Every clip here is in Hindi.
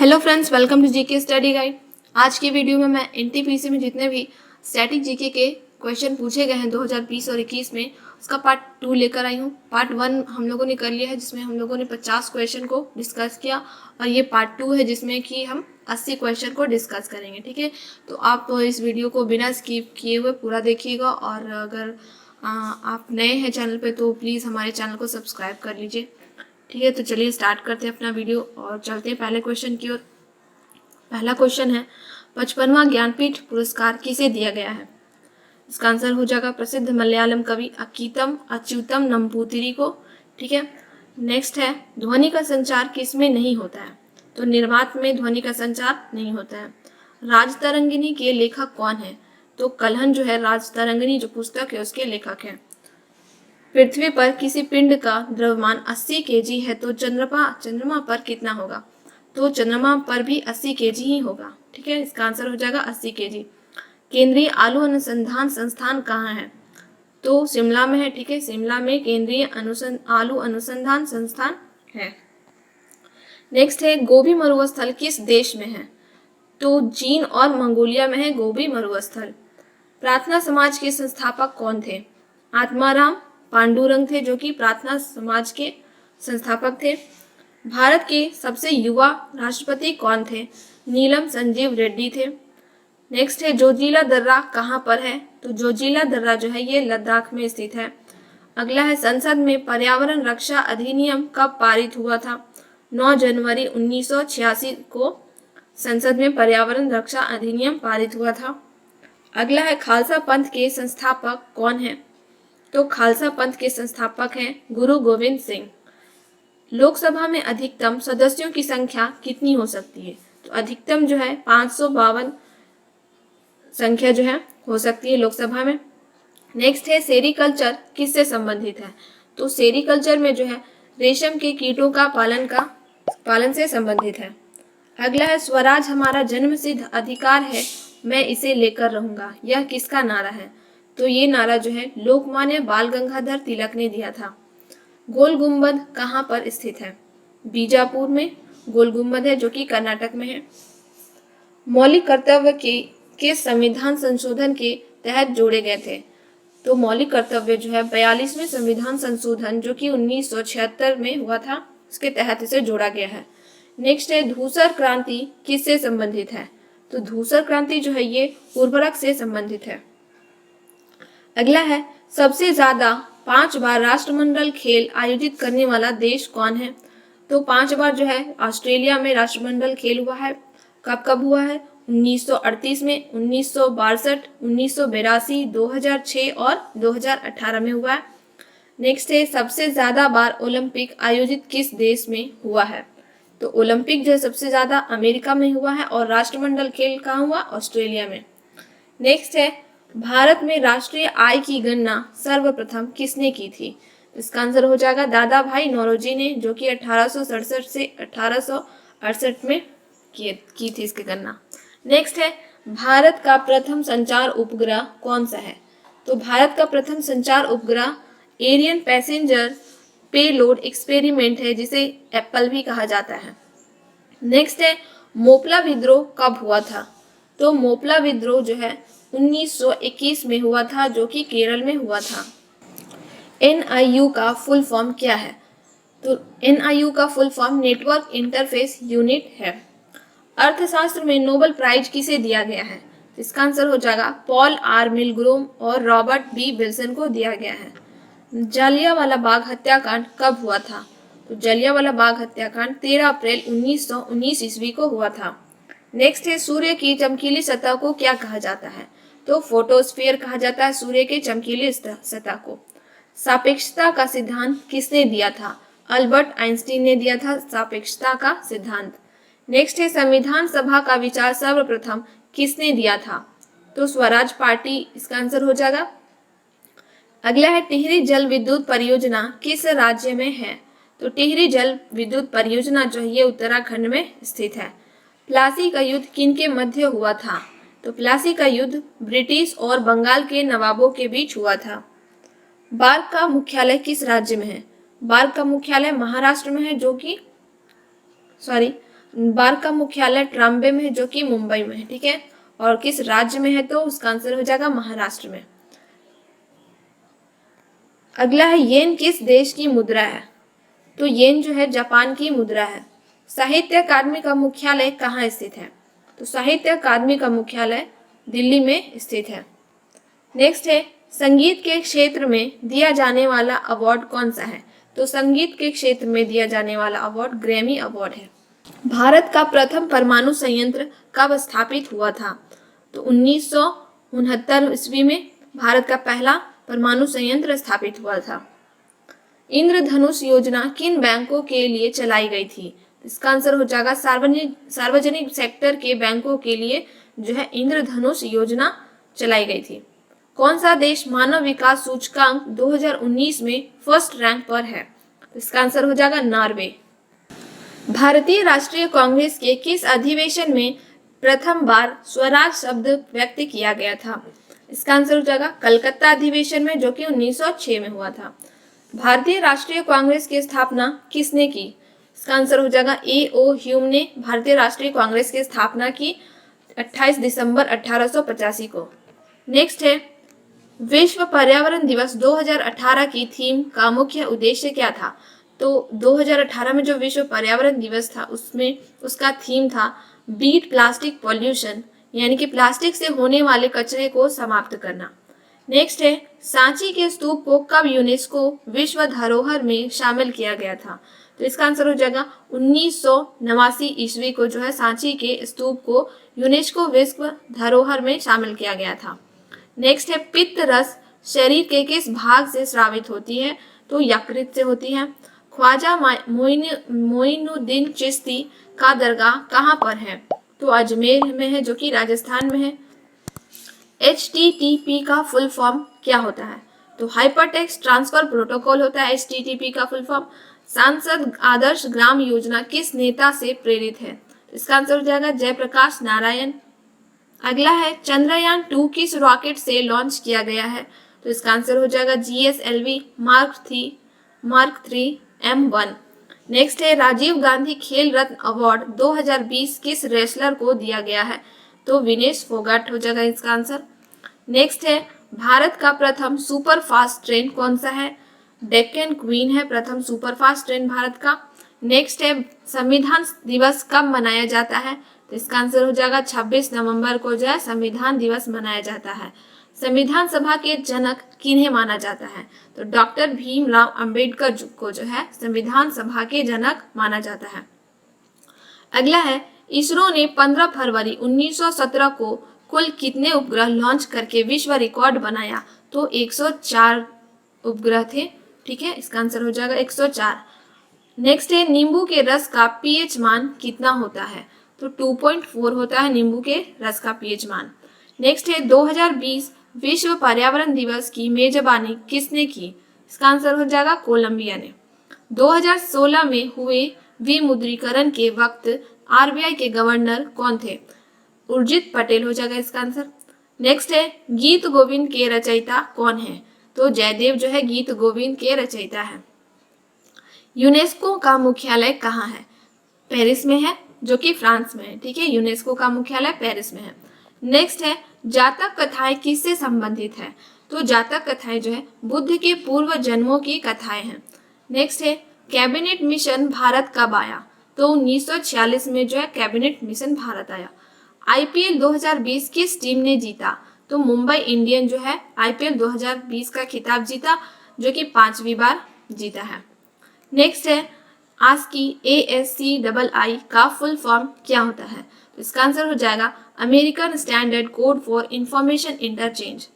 Hello friends, welcome to GK study guide. आज की वीडियो में मैं एनटीपीसी में जितने भी स्टैटिक जीके के क्वेश्चन पूछे गए हैं 2020 और 21 में, उसका पार्ट 2 लेकर आई हूँ। पार्ट 1 हम लोगों ने कर लिया है, जिसमें हम लोगों ने 50 क्वेश्चन को डिस्कस किया, और ये पार्ट 2 है जिसमें कि हम 80 क्वेश्चन को डिस्कस करेंगे। ठीक है, तो आप इस वीडियो को बिना स्किप किए हुए पूरा देखिएगा, और अगर आप नए हैं चैनल पे तो प्लीज़ हमारे चैनल को सब्सक्राइब कर लीजिए। ठीक है, तो चलिए स्टार्ट करते हैं अपना वीडियो और चलते हैं पहले क्वेश्चन की ओर। पहला क्वेश्चन है, 55वां ज्ञानपीठ पुरस्कार किसे दिया गया है? इसका आंसर हो जाएगा प्रसिद्ध मलयालम कवि अकीतम अच्युतम नंबूतिरी को। ठीक है, नेक्स्ट है, ध्वनि का संचार किसमें नहीं होता है? तो निर्वात में ध्वनि का संचार नहीं होता है। राजतरंगिणी के लेखक कौन है? तो कलहन जो है राजतरंगिणी जो पुस्तक है उसके लेखक हैं। पृथ्वी पर किसी पिंड का द्रव्यमान 80 केजी है तो चंद्रमा पर कितना होगा? तो चंद्रमा पर भी 80 केजी ही होगा। ठीक है, इसका आंसर हो जाएगा 80 केजी। केंद्रीय आलू अनुसंधान संस्थान कहाँ है? तो शिमला में है। ठीक है, शिमला में केंद्रीय आलू अनुसंधान संस्थान है। नेक्स्ट है, गोबी मरुस्थल किस देश में है? तो चीन और मंगोलिया में है गोबी मरुस्थल। प्रार्थना समाज के संस्थापक कौन थे? आत्माराम पांडुरंग थे, जो कि प्रार्थना समाज के संस्थापक थे। भारत के सबसे युवा राष्ट्रपति कौन थे? नीलम संजीव रेड्डी थे। नेक्स्ट है, जोजिला दर्रा कहाँ पर है? तो जोजिला दर्रा जो है ये लद्दाख में स्थित है। अगला है, संसद में पर्यावरण रक्षा अधिनियम कब पारित हुआ था? 9 जनवरी 1986 को संसद में पर्यावरण रक्षा अधिनियम पारित हुआ था। अगला है, खालसा पंथ के संस्थापक कौन है? तो खालसा पंथ के संस्थापक हैं गुरु गोविंद सिंह। लोकसभा में अधिकतम सदस्यों की संख्या कितनी हो सकती है? तो अधिकतम जो है 552 संख्या जो है हो सकती है लोकसभा में। नेक्स्ट है, सेरीकल्चर किससे संबंधित है? तो सेरीकल्चर में जो है रेशम के कीटों का पालन से संबंधित है। अगला है, स्वराज हमारा जन्मसिद्ध अधिकार है, मैं इसे लेकर रहूंगा, यह किसका नारा है? तो ये नारा जो है लोकमान्य बाल गंगाधर तिलक ने दिया था। गोल गुम्बद कहाँ पर स्थित है? बीजापुर में गोल गुम्बद है, जो कि कर्नाटक में है। मौलिक कर्तव्य के संविधान संशोधन के तहत जोड़े गए थे। तो मौलिक कर्तव्य जो है 42वें संविधान संशोधन जो कि 1976 में हुआ था, उसके तहत इसे जोड़ा गया है। नेक्स्ट है, धूसर क्रांति किससे संबंधित है? तो धूसर क्रांति जो है ये उर्वरक से संबंधित है। अगला है, सबसे ज्यादा 5 बार राष्ट्रमंडल खेल आयोजित करने वाला देश कौन है? तो 5 बार जो है ऑस्ट्रेलिया में राष्ट्रमंडल खेल हुआ है। कब कब हुआ है? 1938 में, 1962, 1982, 2006 और 2018 में हुआ है। नेक्स्ट है, सबसे ज्यादा बार ओलंपिक आयोजित किस देश में हुआ है? तो ओलंपिक जो है सबसे ज्यादा अमेरिका में हुआ है, और राष्ट्रमंडल खेल कहाँ हुआ? ऑस्ट्रेलिया में। नेक्स्ट है, भारत में राष्ट्रीय आय की गणना सर्वप्रथम किसने की थी? इसका आंसर हो जाएगा दादा भाई नौरोजी ने, जो कि 1867 से 1868 में की थी इसकी गणना। नेक्स्ट है, भारत का प्रथम संचार उपग्रह कौन सा है? तो भारत का प्रथम संचार उपग्रह एरियन पैसेंजर पेलोड एक्सपेरिमेंट है, जिसे एप्पल भी कहा जाता है। नेक्स्ट है, मोपला विद्रोह कब हुआ था? तो मोपला विद्रोह जो है 1921 में हुआ था, जो कि केरल में हुआ था। NIU का फुल फॉर्म क्या है? तो NIU का full form network interface unit है। अर्थशास्त्र में नोबेल प्राइज किसे दिया गया है? इसका आंसर हो जाएगा पॉल R मिलग्रोम और रॉबर्ट B विल्सन को दिया गया है। जलियांवाला बाग हत्याकांड कब हुआ था? तो जलियांवाला बाग हत्याकांड 13 अप्रैल 1919 ईस्वी को हुआ था। नेक्स्ट है, सूर्य की चमकीली सतह को क्या कहा जाता है? तो फोटोस्फीयर कहा जाता है सूर्य के चमकीली सतह को। सापेक्षता का सिद्धांत किसने दिया था? अल्बर्ट आइंस्टीन ने दिया था सापेक्षता का सिद्धांत। नेक्स्ट है, संविधान सभा का विचार सर्वप्रथम किसने दिया था? तो स्वराज पार्टी इसका आंसर हो जाएगा। अगला है, टिहरी जल विद्युत परियोजना किस राज्य में है? तो टिहरी जल विद्युत परियोजना जो है ये उत्तराखंड में स्थित है। प्लासी का युद्ध किनके मध्य हुआ था? तो प्लासी का युद्ध ब्रिटिश और बंगाल के नवाबों के बीच हुआ था। बार्क का मुख्यालय किस राज्य में है? बार्क का मुख्यालय महाराष्ट्र में है, जो कि बार का मुख्यालय ट्राम्बे में है जो कि मुंबई में है, ठीक है। और किस राज्य में है, तो उसका आंसर हो जाएगा महाराष्ट्र में। अगला है येन किस देश की मुद्रा है, तो येन जो है जापान की मुद्रा है। साहित्य अकादमी का मुख्यालय कहाँ स्थित है, तो साहित्य अकादमी का मुख्यालय दिल्ली में स्थित है। नेक्स्ट है संगीत के क्षेत्र में दिया जाने वाला अवार्ड कौन सा है, तो संगीत के क्षेत्र में दिया जाने वाला अवार्ड ग्रैमी अवार्ड है। भारत का प्रथम परमाणु संयंत्र कब स्थापित हुआ था, तो 1969 ईस्वी में भारत का पहला परमाणु संयंत्र स्थापित हुआ था। इंद्रधनुष योजना किन बैंकों के लिए चलाई गई थी, इसका आंसर हो जाएगा सार्वजनिक सेक्टर के बैंकों के लिए जो है इंद्रधनुष योजना चलाई गई थी। कौन सा देश मानव विकास सूचकांक 2019 में फर्स्ट रैंक पर है, इसका आंसर हो जाएगा नॉर्वे। भारतीय राष्ट्रीय कांग्रेस के किस अधिवेशन में प्रथम बार स्वराज शब्द व्यक्त किया गया था, इसका आंसर हो जाएगा कलकत्ता अधिवेशन में जो कि 1906 में हुआ था। भारतीय राष्ट्रीय कांग्रेस की स्थापना किसने की, इसका आंसर हो जाएगा A.O. ह्यूम ने भारतीय राष्ट्रीय कांग्रेस की स्थापना की 28 दिसंबर 1885 को। नेक्स्ट है विश्व पर्यावरण दिवस 2018 की थीम का मुख्य उद्देश्य क्या था, तो 2018 में जो विश्व पर्यावरण दिवस था उसमें उसका थीम था बीट प्लास्टिक पॉल्यूशन, यानी कि प्लास्टिक से होने वाले कचरे को समाप्त करना। नेक्स्ट है सांची के स्तूप को कब यूनेस्को विश्व धरोहर में शामिल किया गया था, तो इसका आंसर हो जाएगा 1989 ईस्वी को जो है सांची के स्तूप को यूनेस्को विश्व धरोहर में शामिल किया गया था। नेक्स्ट है पित्त रस शरीर के किस भाग से स्रावित होती है, तो यकृत से होती है। ख्वाजा मोइनुद्दीन चिश्ती का दरगाह कहाँ पर है, तो अजमेर में है जो कि राजस्थान में है। HTTP का फुल फॉर्म क्या होता है, तो हाइपरटेक्स्ट ट्रांसफर प्रोटोकॉल होता है HTTP का फुल फॉर्म। सांसद आदर्श ग्राम योजना किस नेता से प्रेरित है, इसका आंसर हो जाएगा जयप्रकाश नारायण। अगला है चंद्रयान 2 किस रॉकेट से लॉन्च किया गया है, तो इसका आंसर हो जाएगा GSLV मार्क 3 M1। नेक्स्ट है राजीव गांधी खेल रत्न अवार्ड 2020 किस रेसलर को दिया गया है, तो विनेश फोगाट हो जाएगा इसका आंसर। नेक्स्ट है भारत का प्रथम सुपर फास्ट ट्रेन कौन सा है, डेक्कन क्वीन है प्रथम सुपर फास्ट ट्रेन भारत का। नेक्स्ट है संविधान दिवस कब मनाया जाता है, तो इसका आंसर हो जाएगा 26 नवंबर को जो है संविधान दिवस मनाया जाता है। संविधान सभा के जनक किन्हें माना जाता है, तो डॉक्टर भीमराव अंबेडकर को जो है संविधान सभा के जनक माना जाता है। अगला है इसरो ने 15 फरवरी 1917 को कुल कितने उपग्रह लॉन्च करके विश्व रिकॉर्ड बनाया, तो 104 उपग्रह थे, ठीक है, इसका आंसर हो जाएगा 104। नेक्स्ट है नींबू के रस का pH मान कितना होता है, तो 2.4 होता है नींबू के रस का pH मान। नेक्स्ट है 2020 विश्व पर्यावरण दिवस की मेजबानी किसने की, इसका आंसर हो जाएगा कोलंबिया ने। 2016 में हुए विमुद्रीकरण के वक्त RBI के गवर्नर कौन थे, उर्जित पटेल हो जाएगा इसका आंसर। नेक्स्ट है गीत गोविंद के रचयिता कौन है, तो जयदेव जो है गीत गोविंद के रचयिता है। यूनेस्को का मुख्यालय कहाँ है, पेरिस में है जो कि फ्रांस में है, ठीक है, यूनेस्को का मुख्यालय पेरिस में है। नेक्स्ट है जातक कथाएं किससे संबंधित है, तो जातक कथाएं जो है बुद्ध के पूर्व जन्मों की कथाएं हैं। नेक्स्ट है कैबिनेट मिशन भारत कब आया, तो 1946 में जो है कैबिनेट मिशन भारत आया। IPL 2020 किस टीम ने जीता, तो मुंबई इंडियन जो है IPL 2020 का खिताब जीता जो कि 5वीं बार जीता है। नेक्स्ट है ASCII का फुल फॉर्म क्या होता है, तो इसका आंसर हो जाएगा American standard code for information interchange.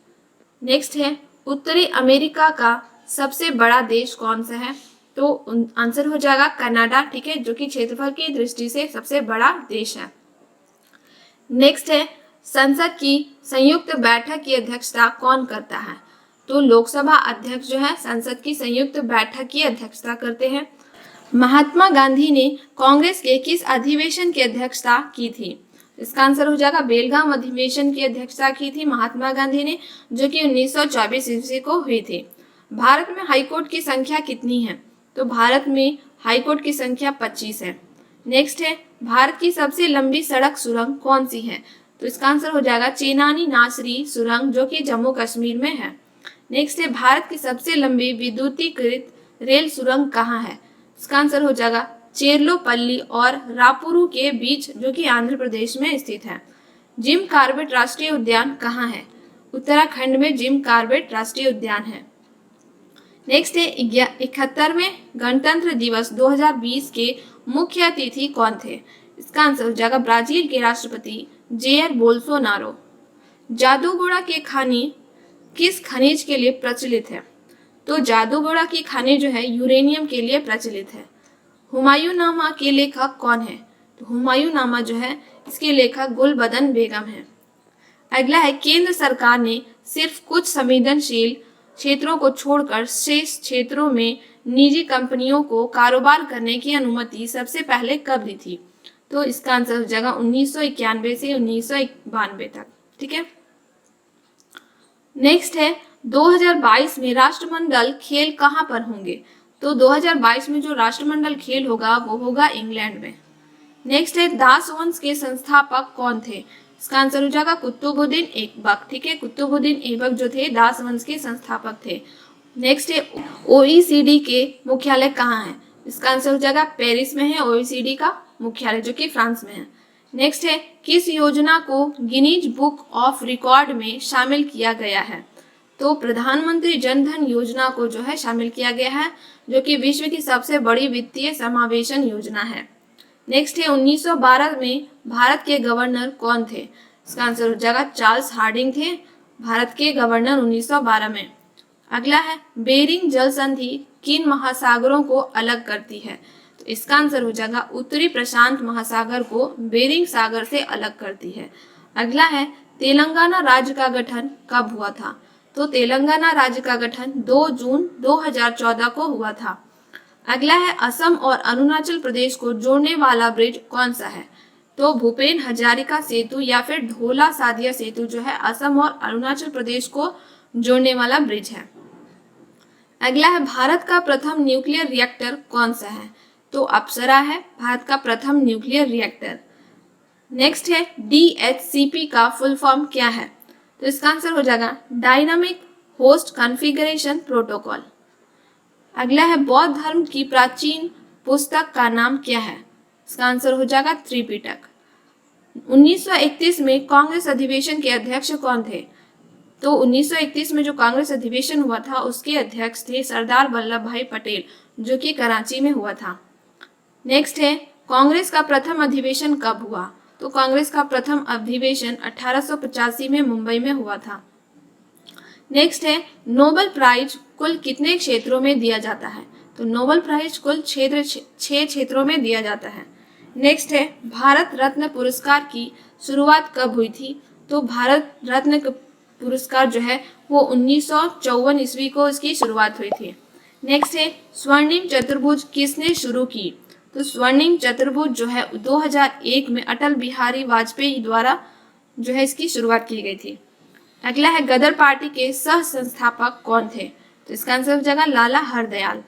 Next है उत्तरी अमेरिका का सबसे बड़ा देश कौन सा है, तो आंसर हो जाएगा कनाडा, ठीक है, जो कि क्षेत्रफल की दृष्टि से सबसे बड़ा देश है। नेक्स्ट है संसद की संयुक्त बैठक की अध्यक्षता कौन करता है, तो लोकसभा अध्यक्ष जो है संसद की संयुक्त बैठक की अध्यक्षता करते हैं। महात्मा गांधी ने कांग्रेस के किस अधिवेशन की अध्यक्षता की थी, इसका आंसर हो जाएगा बेलगाम अधिवेशन की अध्यक्षता की थी महात्मा गांधी ने, जो कि 1924 ईस्वी को हुई थी। भारत में हाईकोर्ट की संख्या कितनी है, तो भारत में हाईकोर्ट की संख्या 25 है। नेक्स्ट है भारत की सबसे लंबी सड़क सुरंग कौन सी है? तो इसका आंसर हो जाएगा चेनानी नासरी सुरंग, जो कि जम्मू कश्मीर में है। नेक्स्ट है भारत की सबसे लंबी विद्युतीकृत रेल सुरंग कहाँ है? इसका आंसर हो जाएगा चेरलोपल्ली और रापुरू के बीच, जो कि आंध्र प्रदेश में स्थित है। जिम कॉर्बेट राष्ट्रीय उद्यान कहाँ है? उत्तराखंड में जिम कॉर्बेट राष्ट्रीय उद्यान है। नेक्स्ट है 71वें गणतंत्र दिवस 2020 के मुख्य अतिथि कौन थे? इसका आंसर हो जाएगा ब्राजील के राष्ट्रपति जेयर बोल्सोनारो। जादूगोड़ा के खानी किस खनिज के लिए प्रचलित है? तो जादूगोड़ा की खानी जो है यूरेनियम के लिए प्रचलित है। हुमायूंनामा के लेखक कौन है? तो हुमायूंनामा जो है इसके लेखक गुलबदन बेगम है। अगला है केंद्र सरकार ने सिर्फ कुछ संवेदनशील क्षेत्रों को छोड़कर शेष क्षेत्रों में निजी कंपनियों को कारोबार करने की अनुमति सबसे पहले कब दी थी? तो इसका आंसर हो जाएगा 1991 से 1992 तक। ठीक है। नेक्स्ट है 2022 में राष्ट्रमंडल खेल कहाँ पर होंगे? तो 2022 में जो राष्ट्रमंडल खेल होगा वो होगा इंग्लैंड में। नेक्स्ट है दास वंश के संस्थापक कौन थे? इसका आंसर हो जाएगा कुतुबुद्दीन ऐबक। ठीक है, कुतुबुद्दीन ऐबक जो थे दास वंश के संस्थापक थे। नेक्स्ट है OECD के मुख्यालय कहाँ है? इसका आंसर हो जाएगा पेरिस में है OECD का मुख्यालय, जो कि फ्रांस में है। नेक्स्ट है किस योजना को गिनीज बुक ऑफ रिकॉर्ड में शामिल किया गया है? तो प्रधानमंत्री जन धन योजना को जो है शामिल किया गया है, जो कि विश्व की सबसे बड़ी वित्तीय समावेशन योजना है। नेक्स्ट है 1912 में भारत के गवर्नर कौन थे? इसका आंसर हो जाएगा चार्ल्स हार्डिंग थे भारत के गवर्नर 1912 में। अगला है बेरिंग जल संधि किन महासागरों को अलग करती है? तो इसका आंसर हो जाएगा उत्तरी प्रशांत महासागर को बेरिंग सागर से अलग करती है। अगला है तेलंगाना राज्य का गठन कब हुआ था? तो तेलंगाना राज्य का गठन 2 जून 2014 को हुआ था। अगला है असम और अरुणाचल प्रदेश को जोड़ने वाला ब्रिज कौन सा है? तो भूपेन हजारिका सेतु या फिर ढोला सादिया सेतु जो है असम और अरुणाचल प्रदेश को जोड़ने वाला ब्रिज है। अगला है भारत का प्रथम न्यूक्लियर रिएक्टर कौन सा है? तो अप्सरा है भारत का प्रथम न्यूक्लियर रिएक्टर। नेक्स्ट है DHCP का फुल फॉर्म क्या है? तो इसका आंसर हो जाएगा डायनामिक होस्ट कॉन्फ़िगरेशन प्रोटोकॉल। अगला है बौद्ध धर्म की प्राचीन पुस्तक का नाम क्या है? इसका आंसर हो जाएगा त्रिपिटक। 1931 में कांग्रेस अधिवेशन के अध्यक्ष कौन थे? तो 1931 में जो कांग्रेस अधिवेशन हुआ था उसके अध्यक्ष थे सरदार वल्लभ भाई पटेल, जो कि कराची में हुआ था। नेक्स्ट है कांग्रेस का प्रथम अधिवेशन कब हुआ? तो कांग्रेस का प्रथम अधिवेशन 1885 में मुंबई में हुआ था। नेक्स्ट है नोबेल प्राइज कुल कितने क्षेत्रों में दिया जाता है? तो नोबेल प्राइज कुल 6 क्षेत्रों में दिया जाता है। नेक्स्ट है भारत रत्न पुरस्कार की शुरुआत कब हुई थी? तो भारत रत्न पुरस्कार जो है वो 1954 ईस्वी को इसकी शुरुआत हुई थी। नेक्स्ट है स्वर्णिम चतुर्भुज किसने शुरू की? तो स्वर्णिम चतुर्भुज जो है 2001 में अटल बिहारी वाजपेयी द्वारा जो है इसकी शुरुआत की गई थी। अगला है गदर पार्टी के सह संस्थापक कौन थे? तो इसका आंसर हो जाएगा लाला हरदयाल।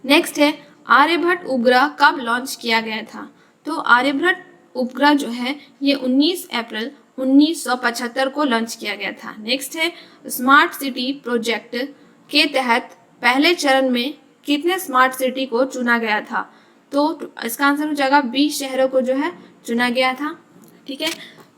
नेक्स्ट है आर्यभट्ट उपग्रह कब लॉन्च किया गया था? तो आर्यभट्ट उपग्रह जो है ये 19 अप्रैल 1975 को लॉन्च किया गया था। नेक्स्ट है स्मार्ट सिटी प्रोजेक्ट के तहत पहले चरण में कितने स्मार्ट सिटी को चुना गया था? तो इसका आंसर हो जाएगा 20 शहरों को जो है चुना गया था। ठीक है,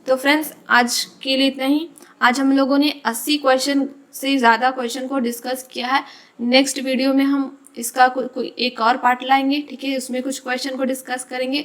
तो फ्रेंड्स आज के लिए इतना ही। आज हम लोगों ने 80 क्वेश्चन से ज़्यादा क्वेश्चन को डिस्कस किया है। नेक्स्ट वीडियो में हम इसका कोई एक और पार्ट लाएंगे। ठीक है, उसमें कुछ क्वेश्चन को डिस्कस करेंगे।